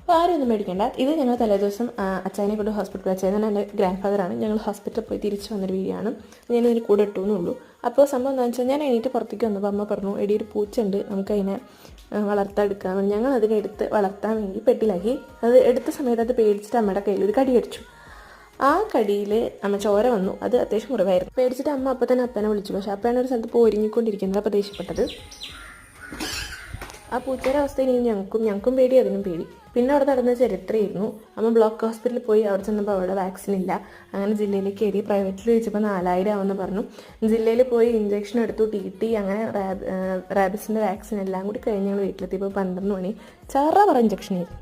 അപ്പോൾ ആരും ഒന്നും മേടിക്കേണ്ട. ഇത് ഞങ്ങൾ തലേദിവസം അച്ചായനെ കൊണ്ട് ഹോസ്പിറ്റലിൽ അച്ചായൻ എൻ്റെ ഗ്രാൻഡ് ഫാദറാണ്. ഞങ്ങൾ ഹോസ്പിറ്റലിൽ പോയി തിരിച്ച് വന്നൊരു വീഡിയോ ആണ്. ഞാനിതിന് കൂടെ ഇട്ടുവെന്നേ ഉള്ളൂ. അപ്പോൾ സംഭവം എന്താണെന്ന് വെച്ചാൽ ഞാൻ എണീറ്റ് പുറത്തേക്ക് വന്നപ്പോൾ അമ്മ പറഞ്ഞു, എടി ഒരു പൂച്ചയുണ്ട്, നമുക്കതിനെ വളർത്താൻ ഞങ്ങൾ അതിനെടുത്ത് വളർത്താൻ വേണ്ടി പെട്ടിലാക്കി. അത് എടുത്ത സമയത്ത് അത് പേടിച്ചിട്ട് അമ്മയുടെ കയ്യിൽ ഒരു കടി കടിച്ചു. ആ കടിയിൽ അമ്മ ചോര വന്നു. അത് അത്യാവശ്യം മുറിവായിരുന്നു. പേടിച്ചിട്ട് അമ്മ അപ്പോൾ തന്നെ അപ്പനെ വിളിച്ചു. പക്ഷേ അപ്പയാണ് ഒരു സ്ഥലത്ത് പോരിഞ്ഞിക്കൊണ്ടിരിക്കുന്നത്. അപ്പോൾ ദേഷ്യപ്പെട്ടത്. ആ പൂച്ചയുടെ അവസ്ഥ ഇനി ഞങ്ങൾക്കും പേടി, അതിനും പേടി. പിന്നെ അവിടെ നടന്ന ചരിത്രമായിരുന്നു. അമ്മ ബ്ലോക്ക് ഹോസ്പിറ്റലിൽ പോയി. അവിടെ ചെന്നപ്പോൾ അവിടെ വാക്സിൻ ഇല്ല. അങ്ങനെ ജില്ലയിലേക്ക് കയറി. പ്രൈവറ്റിൽ ചോദിച്ചപ്പോൾ 4000 ആവുമെന്ന് പറഞ്ഞു. ജില്ലയിൽ പോയി ഇഞ്ചക്ഷൻ എടുത്തു, TT, അങ്ങനെ റാബിസിൻ്റെ വാക്സിൻ എല്ലാം കൂടി കഴിഞ്ഞ് ഞങ്ങൾ വീട്ടിലെത്തിയപ്പോൾ 12 മണി. ചറ പറ ഇഞ്ചക്ഷൻ ചെയ്തു.